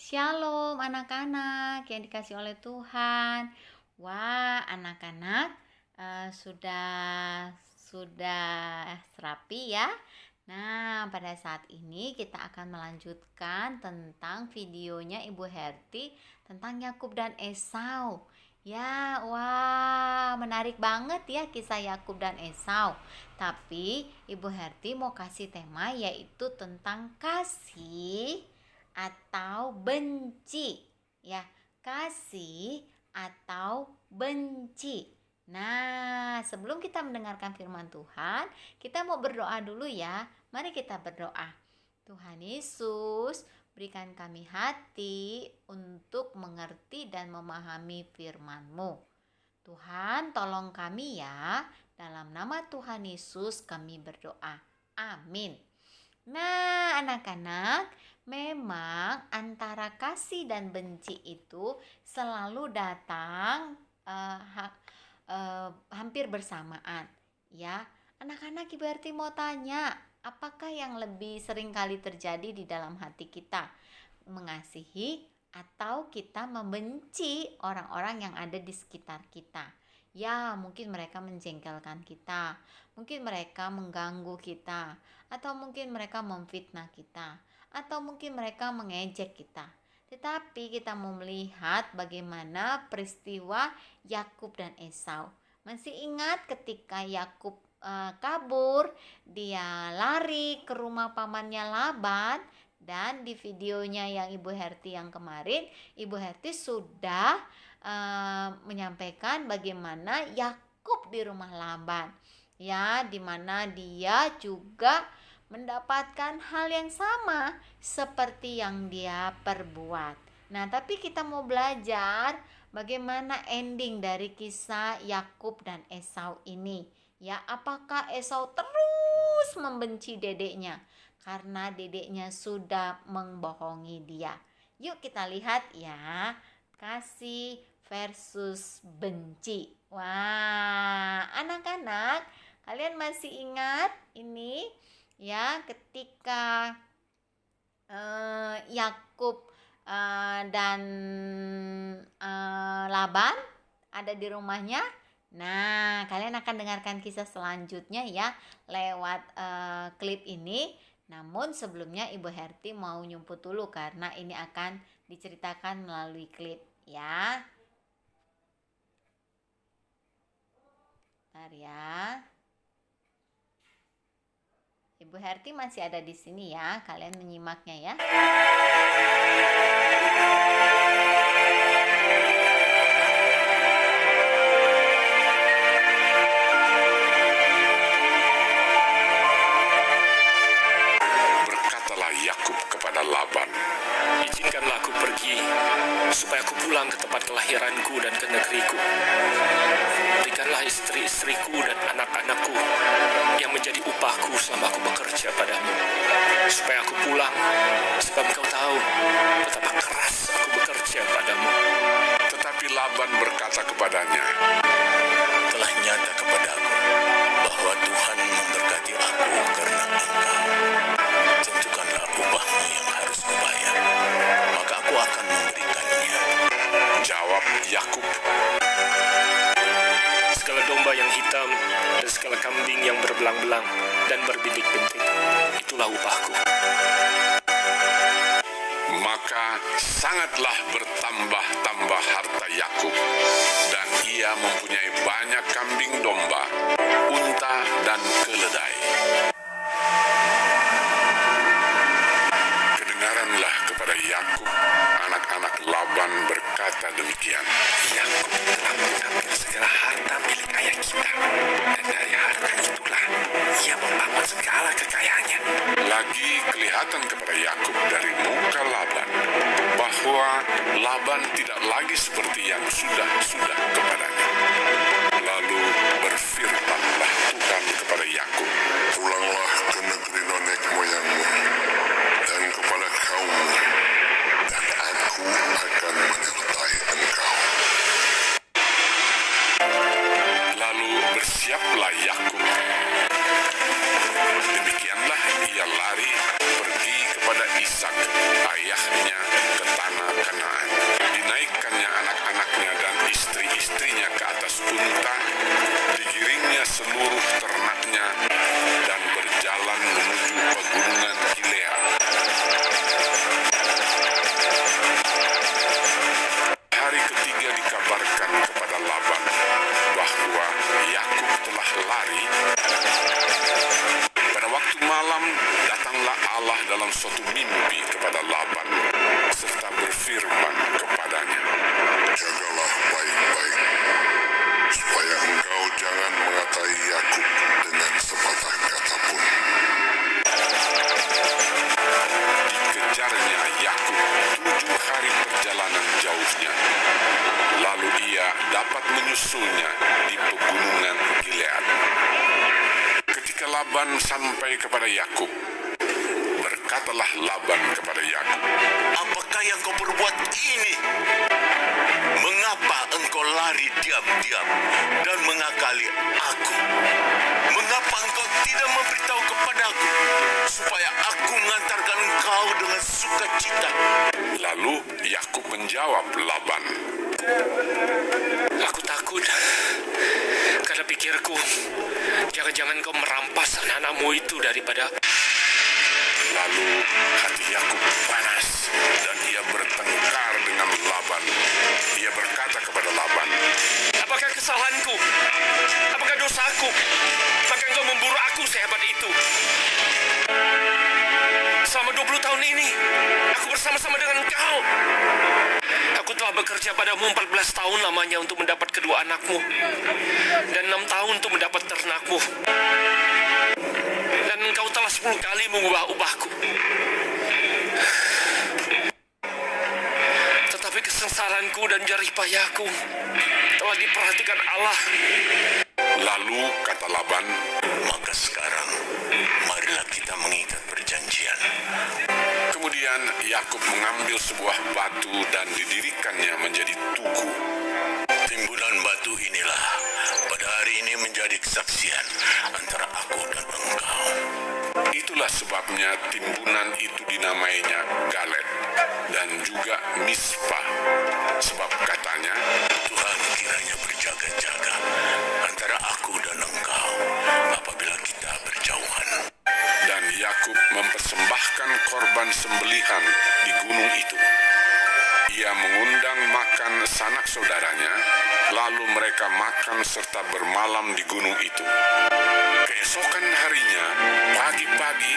Shalom anak-anak yang dikasih oleh Tuhan. Wah, anak-anak sudah serapi ya. Nah, pada saat ini kita akan melanjutkan tentang videonya Ibu Herti tentang Yakub dan Esau. Ya, wah, menarik banget ya kisah Yakub dan Esau. Tapi Ibu Herti mau kasih tema yaitu tentang kasih atau benci, ya, kasih atau benci. Nah, sebelum kita mendengarkan firman Tuhan, kita mau berdoa dulu ya. Mari kita berdoa. Tuhan Yesus, berikan kami hati untuk mengerti dan memahami firman-Mu. Tuhan, tolong kami ya. Dalam nama Tuhan Yesus kami berdoa. Amin. Nah, anak-anak, memang antara kasih dan benci itu selalu datang hampir bersamaan, ya. Anak-anak, Ibu Erti mau tanya, apakah yang lebih sering kali terjadi di dalam hati kita? Mengasihi atau kita membenci orang-orang yang ada di sekitar kita? Ya, mungkin mereka menjengkelkan kita, mungkin mereka mengganggu kita, atau mungkin mereka memfitnah kita, atau mungkin mereka mengejek kita. Tetapi kita mau melihat bagaimana peristiwa Yakub dan Esau. Masih ingat ketika Yakub kabur, dia lari ke rumah pamannya Laban, dan di videonya yang Ibu Herti yang kemarin, Ibu Herti sudah menyampaikan bagaimana Yakub di rumah Laban, ya, dimana dia juga mendapatkan hal yang sama seperti yang dia perbuat. Nah, tapi kita mau belajar bagaimana ending dari kisah Yakub dan Esau ini. Ya, apakah Esau terus membenci dedeknya karena dedeknya sudah membohongi dia? Yuk kita lihat ya, kasih versus benci. Wah, anak-anak, kalian masih ingat ini? Ya, ketika Yakub dan Laban ada di rumahnya. Nah, kalian akan dengarkan kisah selanjutnya ya lewat klip ini. Namun sebelumnya Ibu Herti mau nyumput dulu karena ini akan diceritakan melalui klip ya. Bentar ya. Ibu Herti masih ada di sini ya, kalian menyimaknya ya. Berkatalah Yakub kepada Laban, "Izinkanlah aku pergi, supaya aku pulang ke tempat kelahiranku dan ke negeriku. Berikanlah istri-istriku dan anak-anakku yang menjadi upahku selama aku bekerja padamu, supaya aku pulang, sebab engkau tahu betapa keras aku bekerja padamu." Tetapi Laban berkata kepadanya, "Telah nyata kepadaku bahwa Tuhan memberkati aku karena engkau. Tentukanlah upahmu yang harus kubayar, maka aku akan memberikannya." Jawab Yakub, "Segala domba yang hitam dan segala kambing yang berbelang-belang dan berbintik-bintik, itulah upahku." Maka sangatlah bertambah-tambah harta Yakub, dan ia mempunyai banyak kambing domba, unta dan keledai. Kedengaranlah kepada Yakub anak-anak Laban berkata demikian, "Yakub telah mengambil segala harta milik ayah kita, dan dari harta itulah ia membangun segala kekayaannya." Lagi kelihatan kepada Yakub dari muka Laban bahwa Laban tidak lagi seperti yang sudah kepadanya. Lalu berfirmanlah Tuhan kepada Yakub, "Pulanglah ke negeri nenek moyangmu dan kepada kaummu, dan aku akan menyertai engkau." Lalu bersiaplah Yakub. Demikianlah ia lari pergi kepada Ishak ayahnya ke tanah Allah dalam suatu mimpi kepada Laban serta berfirman kepadanya, "Jagalah baik-baik, supaya engkau jangan mengatai Yakub dengan sepatah kata pun." Dikejarnya Yakub 7 hari perjalanan jauhnya. Lalu ia dapat menyusulnya di pegunungan Gilead. Ketika Laban sampai kepada Yakub, berkatalah Laban kepada Yakub, Apakah yang kau perbuat ini? Mengapa engkau lari diam-diam dan mengakali aku? Mengapa engkau tidak memberitahu kepadaku supaya aku mengantarkan engkau dengan sukacita? Lalu Yakub menjawab Laban, Aku takut karena pikirku, jangan-jangan kau merampas anak-anakmu itu daripada... Lalu hati Yakub panas dan ia bertengkar dengan Laban. Ia berkata kepada Laban, Apakah kesalahanku? Apakah dosaku? Maka engkau memburu aku sehebat itu. Selama 20 tahun ini, aku bersama-sama dengan engkau. Aku telah bekerja padamu 14 tahun lamanya untuk mendapat kedua anakmu. Dan 6 tahun untuk mendapat ternakmu. Dan engkau telah 10 kali mengubah-ubahku. Tetapi kesengsaranku dan jerih payahku telah diperhatikan Allah. lalu kata Laban, Maka sekarang, marilah kita mengikat perjanjian. kemudian Yakub mengambil sebuah batu dan didirikannya menjadi tugu. Timbunan batu inilah pada hari ini menjadi kesaksian antara aku dan engkau. Itulah sebabnya timbunan itu dinamainya Galet dan juga Mispa, sebab katanya, Tuhan kiranya berjaga-jaga antara aku dan engkau apabila kita berjauhan. dan Yakub mempersembahkan korban sembelihan di gunung itu. Ia mengundang makan sanak saudaranya, lalu mereka makan serta bermalam di gunung itu. Keesokan harinya, pagi-pagi,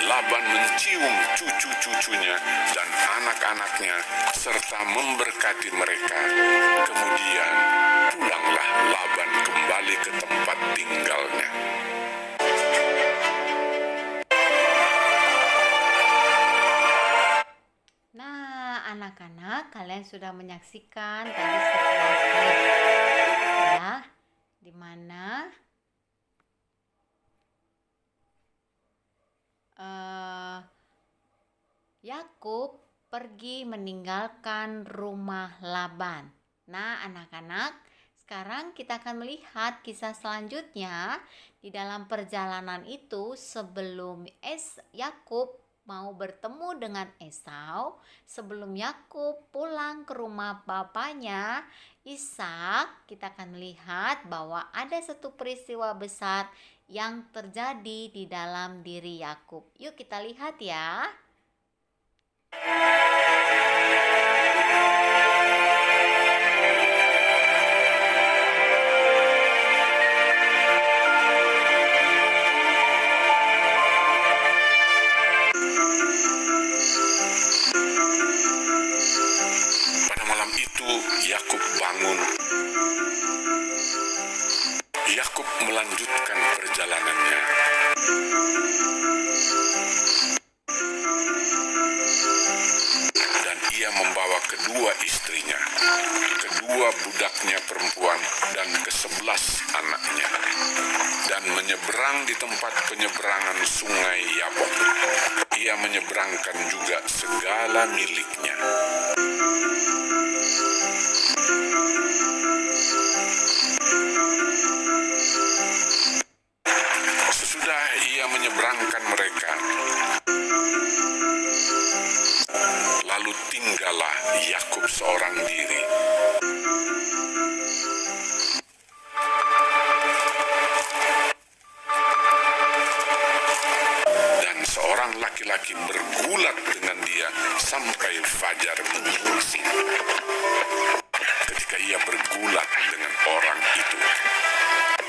Laban mencium cucu-cucunya dan anak-anaknya serta memberkati mereka. Kemudian pulanglah Laban kembali ke tempat tinggalnya. Nah, anak-anak, kalian sudah menyaksikan tadi sebuah klip ya, di mana Yakub pergi meninggalkan rumah Laban. Nah, anak-anak, sekarang kita akan melihat kisah selanjutnya di dalam perjalanan itu sebelum Yakub mau bertemu dengan Esau. Sebelum Yakub pulang ke rumah bapaknya Ishak, kita akan melihat bahwa ada satu peristiwa besar yang terjadi di dalam diri Yakub. Yuk kita lihat ya. Pada malam itu Yakub bangun. Yakub melanjutkan perjalanannya. Dan ia membawa kedua istrinya, kedua budaknya perempuan, dan ke-11 anaknya, dan menyeberang di tempat penyeberangan sungai Yabok. Ia menyeberangkan juga segala miliknya. Sesudah ia menyeberangkan mereka, lalu tinggallah Yakub seorang diri. Dan seorang laki-laki bergulat dengan dia sampai fajar menyingsing. Ketika ia bergulat dengan orang itu,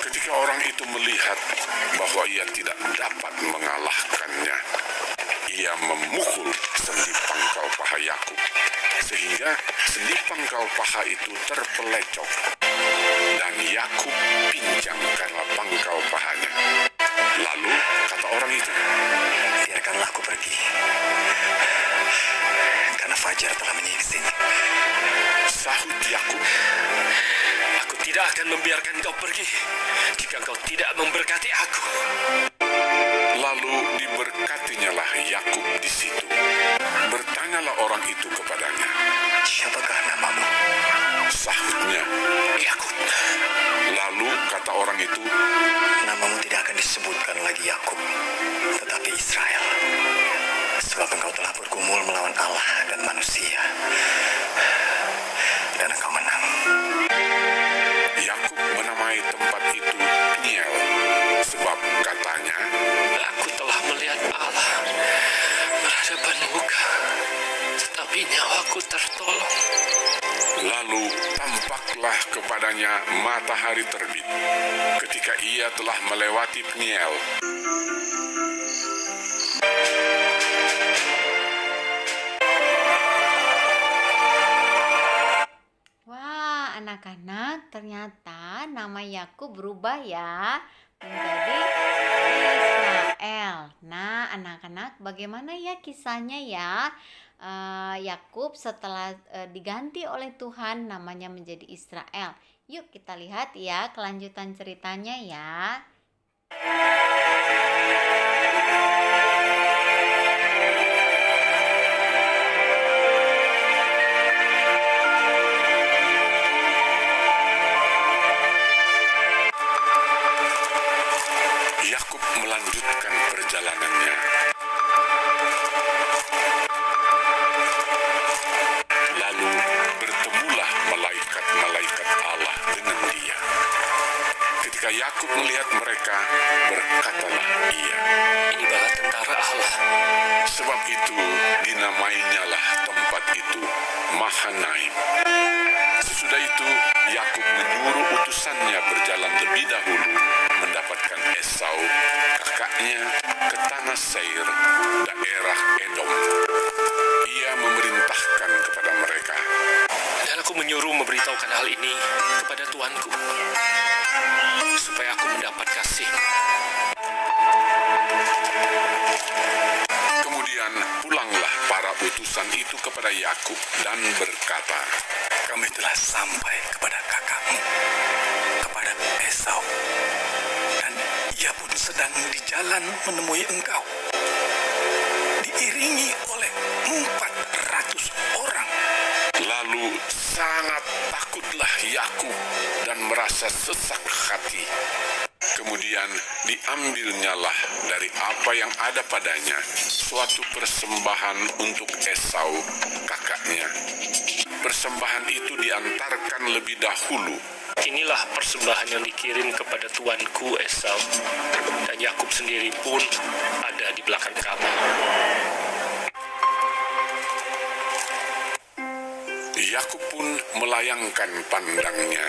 ketika orang itu melihat bahwa ia tidak dapat mengalahkannya, ia memukul sendi pangkal paha Yakub, sehingga sendi pangkal paha itu terpelecok, dan Yakub pincang karena pangkal pahanya. Lalu kata orang itu, biarkanlah aku pergi, karena fajar telah menyingsing. Sahut Yakub, Aku tidak akan membiarkan kau pergi jika kau tidak memberkati aku. lalu diberkatinyalah Yakub di situ. Bertanyalah orang itu kepadanya. Siapakah namamu? Sahutnya, Yakub. lalu kata orang itu, Namamu tidak akan disebutkan lagi Yakub, tetapi Israel. Sebab engkau telah bergumul melawan Allah dan manusia, dan engkau menang. Yakub menamai tempat itu Peniel, sebab katanya, Aku telah melihat Allah berhadapan muka, tetapi nyawaku tertolong. lalu tampaklah kepadanya matahari terbit ketika ia telah melewati Peniel. Wah, anak-anak, ternyata nama Yakub berubah ya menjadi Israel. Nah, anak-anak, bagaimana ya kisahnya ya? Yakub setelah diganti oleh Tuhan namanya menjadi Israel. Yuk kita lihat ya kelanjutan ceritanya ya. Yakub melanjutkan perjalanannya. Lalu bertemulah malaikat-malaikat Allah dengan dia. Ketika Yakub melihat mereka, berkatalah ia, Ini bala tentara Allah. sebab itu dinamainyalah tempat itu Mahanaim. Sesudah itu Yakub menyuruh utusannya berjalan lebih dahulu mendapatkan Esau, kakaknya, ke tanah Seir, daerah Edom. Ia memerintahkan kepada mereka, Dan aku menyuruh memberitahukan hal ini kepada tuanku, supaya aku mendapat kasih. kemudian pulanglah para utusan itu kepada Yakub dan berkata, Kami telah sampai kepada kakakmu, kepada Esau, dan ia pun sedang di jalan menemui engkau, diiringi oleh 400 orang. Lalu sangat takutlah Yakub dan merasa sesak hati. Kemudian diambilnyalah dari apa yang ada padanya suatu persembahan untuk Esau, kakaknya. Persembahan itu diantarkan lebih dahulu. Inilah persembahan yang dikirim kepada tuanku Esau, dan Yakub sendiri pun ada di belakang kami. Yakub pun melayangkan pandangnya.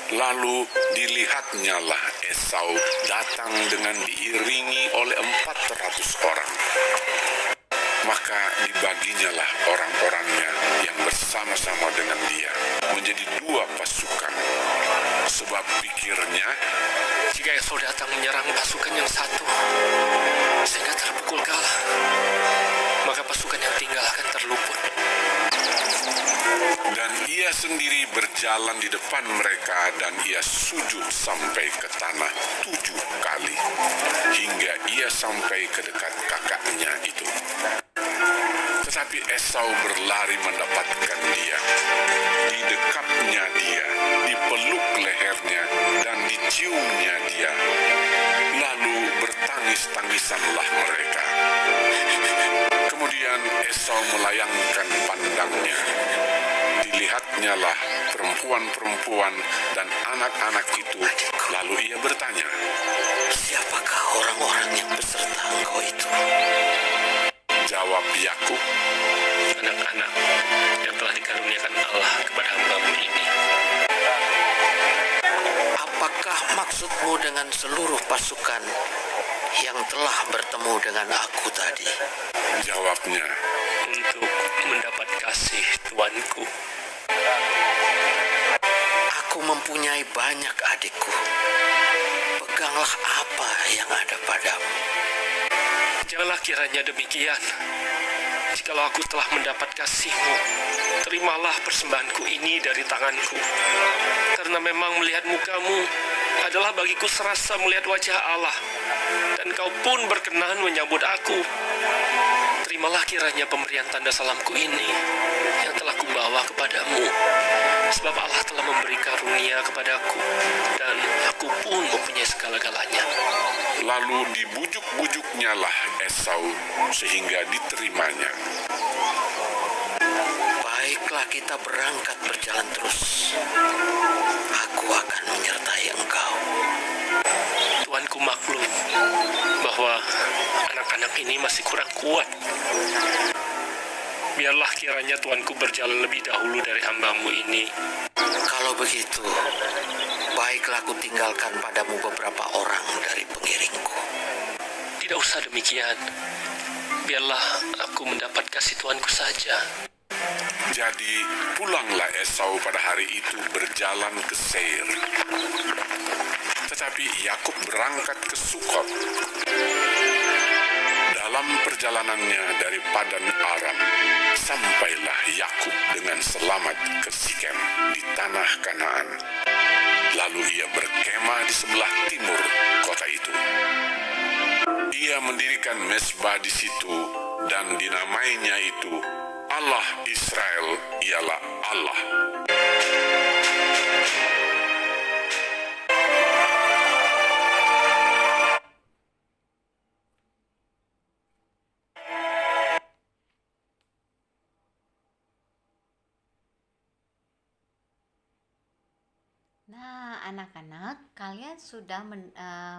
Lalu dilihatnyalah Esau datang dengan diiringi oleh 400 orang. Maka dibaginyalah orang-orangnya yang bersama-sama dengan dia menjadi 2 pasukan. Sebab pikirnya, Jika Esau datang menyerang pasukan yang satu, sehingga terpukul kalah, maka pasukan yang tinggal akan terluput. dan ia sendiri berjalan di depan mereka dan ia sujud sampai ke tanah 7 kali, hingga ia sampai ke dekat kakaknya itu. Tetapi Esau berlari mendapatkan dia, didekapnya dia, dipeluk lehernya, dan diciumnya dia. Lalu bertangis-tangisanlah mereka. Kemudian Esau melayangkan pandangnya. Dilihatnyalah perempuan-perempuan dan anak-anak itu. Lalu ia bertanya, Siapakah orang-orang yang beserta engkau itu? jawab Yakub, Anak-anak yang telah dikaruniakan Allah kepada hamba-Mu ini. Apakah maksudmu dengan seluruh pasukan yang telah bertemu dengan aku tadi? Jawabnya, Untuk mendapat kasih tuanku. Aku mempunyai banyak adikku. Peganglah apa yang ada padamu. Janganlah kiranya demikian. Jikalau aku telah mendapat kasih-Mu, terimalah persembahanku ini dari tanganku. Karena memang melihat muka-Mu adalah bagiku serasa melihat wajah Allah, dan Kau pun berkenan menyambut aku. Terimalah kiranya pemberian tanda salamku ini yang telah kubawa kepadamu, sebab Allah telah memberi karunia kepadaku, dan aku pun mempunyai segala-galanya. lalu dibujuk-bujuknya lah Esau sehingga diterimanya. Baiklah, kita berangkat berjalan terus. Aku akan menyertai engkau. Tuanku maklum bahwa anak-anak ini masih kurang kuat. Biarlah kiranya Tuanku berjalan lebih dahulu dari hamba-Mu ini. Kalau begitu, baiklah aku tinggalkan padamu beberapa orang dari pengiringku. Tidak usah demikian. Biarlah aku mendapat kasih Tuanku saja. Jadi pulanglah Esau pada hari itu berjalan ke Seir. Tetapi Yakub berangkat ke Sukot. Dalam perjalanannya dari Padan Aram, sampailah Yakub dengan selamat ke Sikem di tanah Kanaan. Lalu ia berkemah di sebelah timur kota itu. Ia mendirikan mezbah di situ dan dinamainya itu Allah Israel ialah Allah. Nah, anak-anak, kalian sudah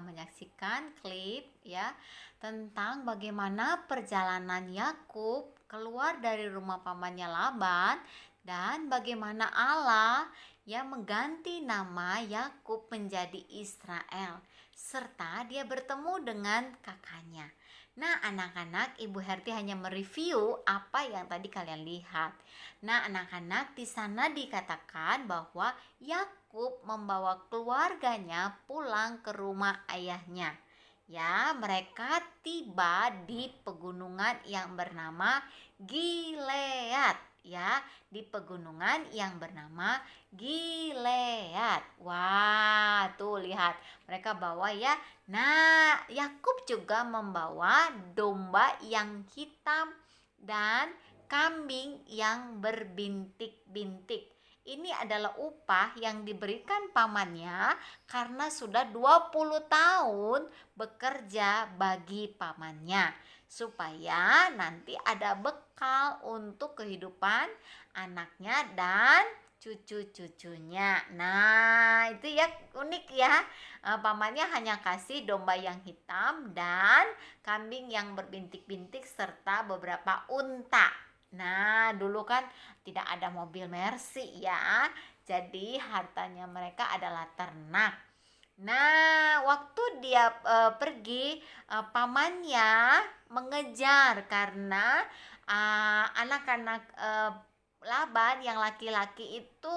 menyaksikan klip ya tentang bagaimana perjalanan Yakub keluar dari rumah pamannya Laban dan bagaimana Allah yang mengganti nama Yakub menjadi Israel serta dia bertemu dengan kakaknya. Nah, anak-anak, Ibu Herti hanya mereview apa yang tadi kalian lihat. Nah, anak-anak, di sana dikatakan bahwa Yakub membawa keluarganya pulang ke rumah ayahnya. Ya, mereka tiba di pegunungan yang bernama Gilead. Ya, di pegunungan yang bernama Gilead. Wah, tuh lihat, mereka bawa ya. Nah, Yakub juga membawa domba yang hitam dan kambing yang berbintik-bintik. Ini adalah upah yang diberikan pamannya karena sudah 20 tahun bekerja bagi pamannya, supaya nanti ada bekal untuk kehidupan anaknya dan cucu-cucunya. Nah, itu ya unik ya. Pamannya hanya kasih domba yang hitam dan kambing yang berbintik-bintik serta beberapa unta. Nah, dulu kan tidak ada mobil Mercy ya. Jadi hartanya mereka adalah ternak. Nah, waktu dia pergi, pamannya mengejar karena anak-anak Laban yang laki-laki itu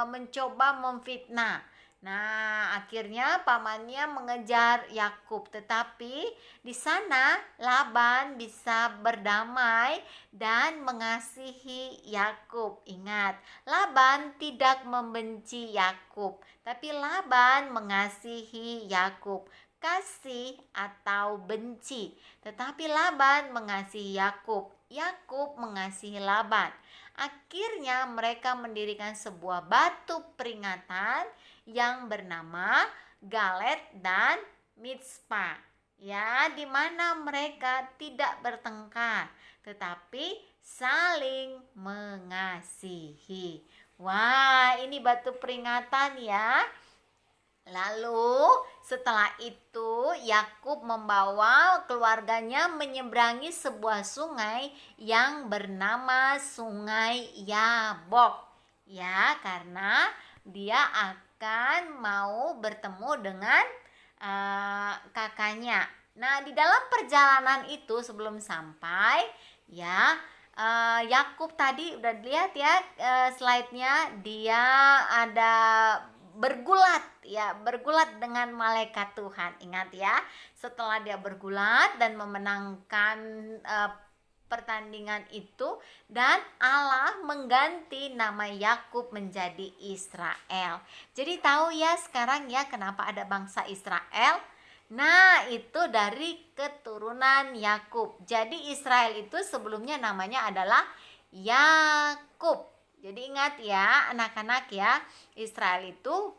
mencoba memfitnah. Nah, akhirnya pamannya mengejar Yakub, tetapi di sana Laban bisa berdamai dan mengasihi Yakub. Ingat, Laban tidak membenci Yakub, tapi Laban mengasihi Yakub. Kasih atau benci, tetapi Laban mengasihi Yakub. Yakub mengasihi Laban. Akhirnya mereka mendirikan sebuah batu peringatan yang bernama Galet dan Mizpah. Ya, di mana mereka tidak bertengkar, tetapi saling mengasihi. Wah, ini batu peringatan ya. Lalu setelah itu Yakub membawa keluarganya menyeberangi sebuah sungai yang bernama Sungai Yabok. Ya, karena dia akan mau bertemu dengan kakaknya. Nah, di dalam perjalanan itu sebelum sampai ya, Yakub tadi udah lihat ya, slide-nya, dia ada bergulat dengan malaikat Tuhan. Ingat ya, setelah dia bergulat dan memenangkan pertandingan itu, dan Allah mengganti nama Yakub menjadi Israel. Jadi tahu ya sekarang ya kenapa ada bangsa Israel? Nah, itu dari keturunan Yakub. Jadi Israel itu sebelumnya namanya adalah Yakub. Jadi ingat ya anak-anak ya, Israel itu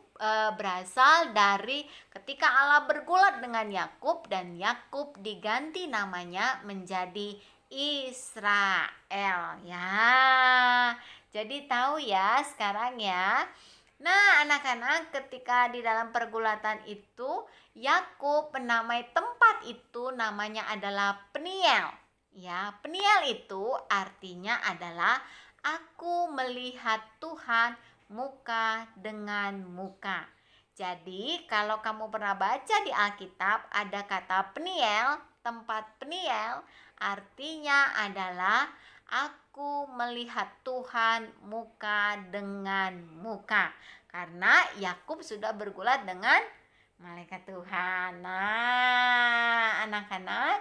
berasal dari ketika Allah bergulat dengan Yakub, dan Yakub diganti namanya menjadi Israel ya. Jadi tahu ya sekarang ya. Nah, anak-anak, ketika di dalam pergulatan itu Yakub menamai tempat itu namanya adalah Peniel. Ya, Peniel itu artinya adalah aku melihat Tuhan muka dengan muka. Jadi, kalau kamu pernah baca di Alkitab ada kata Peniel, tempat Peniel artinya adalah aku melihat Tuhan muka dengan muka. Karena Yakub sudah bergulat dengan malaikat Tuhan. Nah, anak-anak,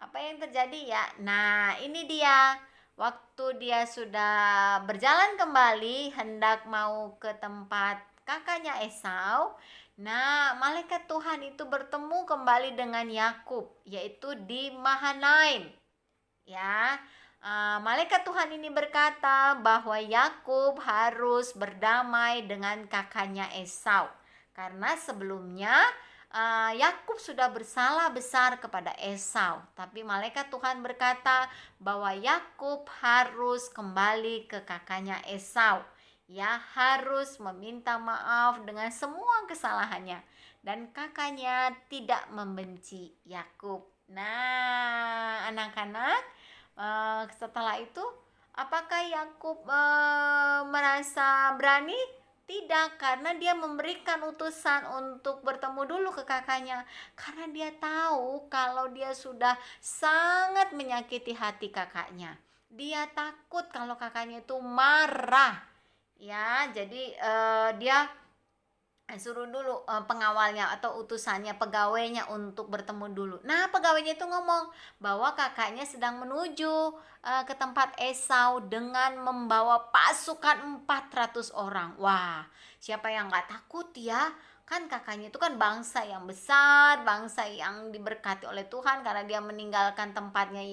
apa yang terjadi ya? Nah, ini dia. Waktu dia sudah berjalan kembali hendak mau ke tempat kakaknya Esau. Nah, malaikat Tuhan itu bertemu kembali dengan Yakub, yaitu di Mahanaim. Ya, malaikat Tuhan ini berkata bahwa Yakub harus berdamai dengan kakaknya Esau, karena sebelumnya Yakub sudah bersalah besar kepada Esau. Tapi malaikat Tuhan berkata bahwa Yakub harus kembali ke kakaknya Esau. Ya, harus meminta maaf dengan semua kesalahannya, dan kakaknya tidak membenci Yakub. Nah, anak-anak, setelah itu apakah Yakub merasa berani? Tidak, karena dia memberikan utusan untuk bertemu dulu ke kakaknya, karena dia tahu kalau dia sudah sangat menyakiti hati kakaknya. Dia takut kalau kakaknya itu marah. Ya, jadi dia suruh dulu pengawalnya atau utusannya, pegawainya untuk bertemu dulu. Nah, pegawainya itu ngomong bahwa kakaknya sedang menuju ke tempat Esau dengan membawa pasukan 400 orang. Wah, siapa yang gak takut ya? Kan kakaknya itu kan bangsa yang besar, bangsa yang diberkati oleh Tuhan karena dia meninggalkan tempatnya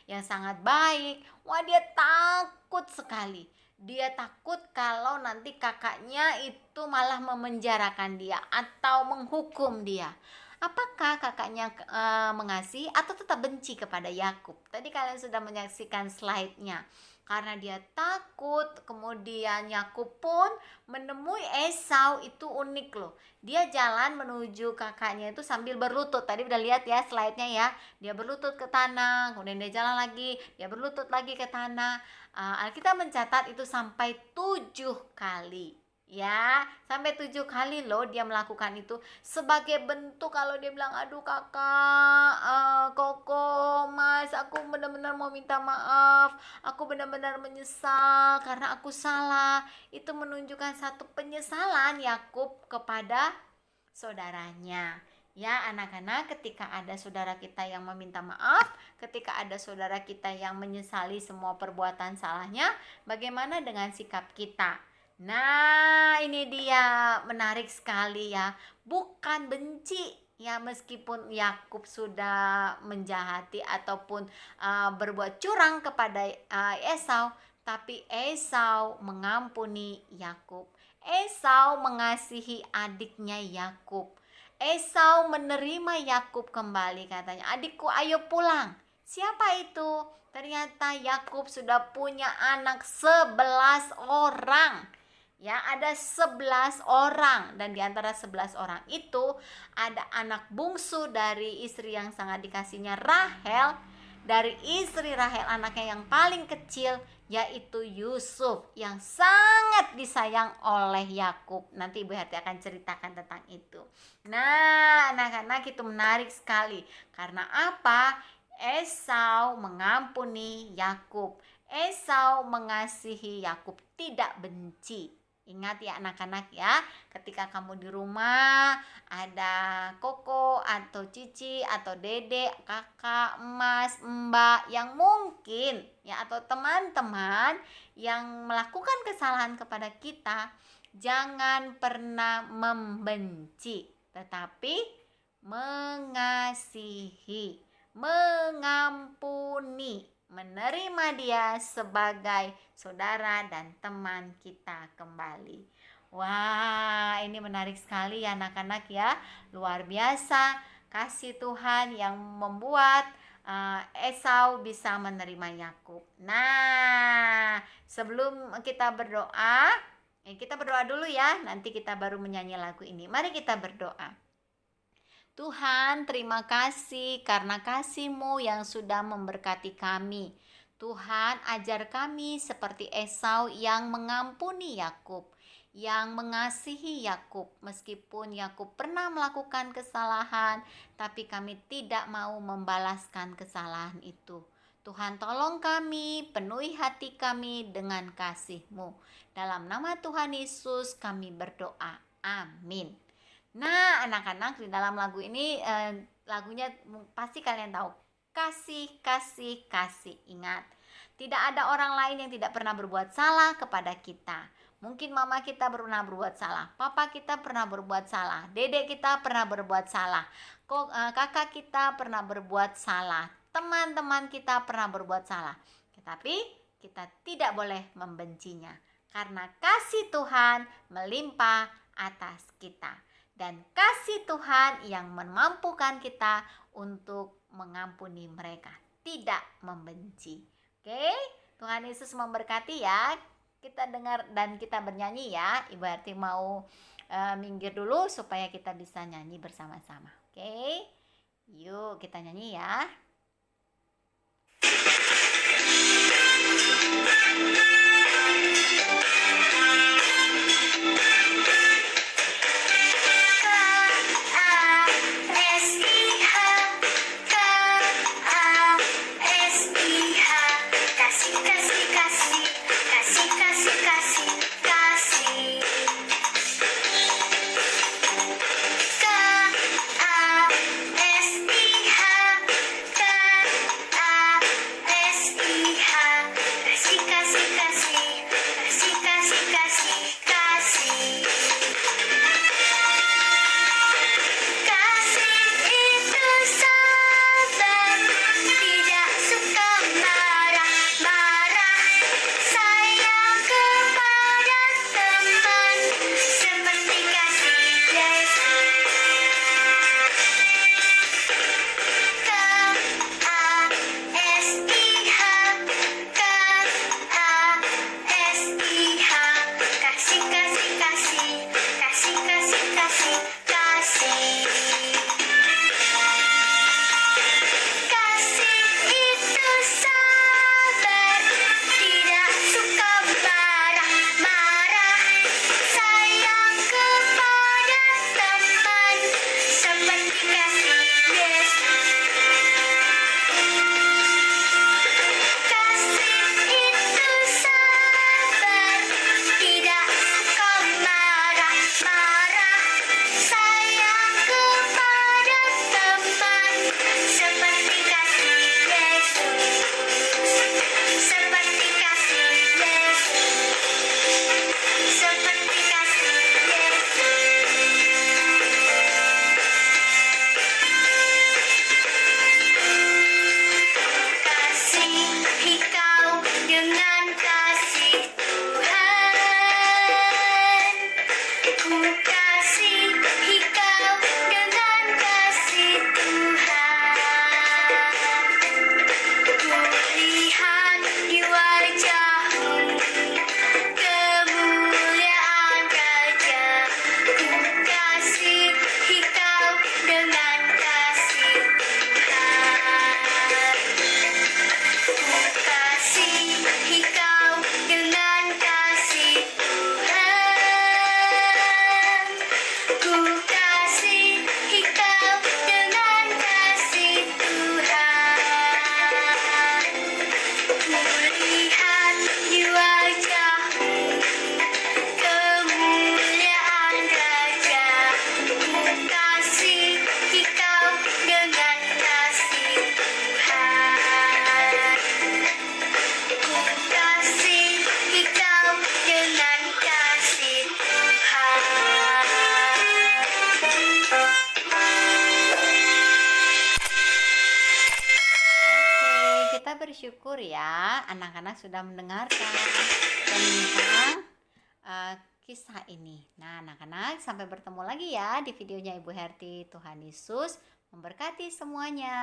yang sangat baik. Wah, dia takut sekali. Dia takut kalau nanti kakaknya itu malah memenjarakan dia atau menghukum dia. Apakah kakaknya mengasihi atau tetap benci kepada Yakub? Tadi kalian sudah menyaksikan slide-nya. Karena dia takut, kemudian Yakub pun menemui Esau. Itu unik loh. Dia jalan menuju kakaknya itu sambil berlutut. Tadi udah lihat ya slide-nya ya. Dia berlutut ke tanah, kemudian dia jalan lagi, dia berlutut lagi ke tanah. Alkitab mencatat itu sampai 7 kali. Ya, sampai 7 kali loh dia melakukan itu sebagai bentuk kalau dia bilang, aduh kakak, koko, mas, aku benar-benar mau minta maaf, aku benar-benar menyesal karena aku salah. Itu menunjukkan satu penyesalan Yakub kepada saudaranya. Ya, anak-anak, ketika ada saudara kita yang meminta maaf, ketika ada saudara kita yang menyesali semua perbuatan salahnya, bagaimana dengan sikap kita? Nah, ini dia menarik sekali ya. Bukan benci ya, meskipun Yakub sudah menjahati ataupun berbuat curang kepada Esau, tapi Esau mengampuni Yakub. Esau mengasihi adiknya Yakub. Esau menerima Yakub kembali, katanya, adikku ayo pulang. Siapa itu? Ternyata Yakub sudah punya anak 11 orang. Ya, ada 11 orang, dan di antara 11 orang itu ada anak bungsu dari istri yang sangat dikasihnya, Rahel, dari istri Rahel, anaknya yang paling kecil, yaitu Yusuf, yang sangat disayang oleh Yakub. Nanti Ibu Herti akan ceritakan tentang itu. Nah, anak-anak, itu menarik sekali. Karena apa? Esau mengampuni Yakub. Esau mengasihi Yakub, tidak benci. Ingat ya anak-anak ya, ketika kamu di rumah ada koko atau cici atau dedek, kakak, emas, mbak yang mungkin ya, atau teman-teman yang melakukan kesalahan kepada kita, jangan pernah membenci, tetapi mengasihi, mengampuni, menerima dia sebagai saudara dan teman kita kembali. Wah, ini menarik sekali ya anak-anak ya. Luar biasa kasih Tuhan yang membuat Esau bisa menerima Yakub. Nah, sebelum kita berdoa, kita berdoa dulu ya. Nanti kita baru menyanyi lagu ini. Mari kita berdoa. Tuhan, terima kasih karena kasih-Mu yang sudah memberkati kami. Tuhan, ajar kami seperti Esau yang mengampuni Yakub, yang mengasihi Yakub. Meskipun Yakub pernah melakukan kesalahan, tapi kami tidak mau membalaskan kesalahan itu. Tuhan, tolong kami, penuhi hati kami dengan kasih-Mu. Dalam nama Tuhan Yesus kami berdoa. Amin. Nah, anak-anak, di dalam lagu ini lagunya pasti kalian tahu. Kasih, kasih, kasih. Ingat, tidak ada orang lain yang tidak pernah berbuat salah kepada kita. Mungkin mama kita pernah berbuat salah, papa kita pernah berbuat salah, dedek kita pernah berbuat salah, kakak kita pernah berbuat salah, teman-teman kita pernah berbuat salah. Tetapi kita tidak boleh membencinya, karena kasih Tuhan melimpah atas kita. Dan kasih Tuhan yang memampukan kita untuk mengampuni mereka, tidak membenci. Oke, Tuhan Yesus memberkati ya. Kita dengar dan kita bernyanyi ya. Ibu Herti mau minggir dulu supaya kita bisa nyanyi bersama-sama. Oke, yuk kita nyanyi ya. bersyukur ya anak-anak sudah mendengarkan tentang kisah ini. Nah, anak-anak, sampai bertemu lagi ya di videonya Ibu Herti. Tuhan Yesus memberkati semuanya.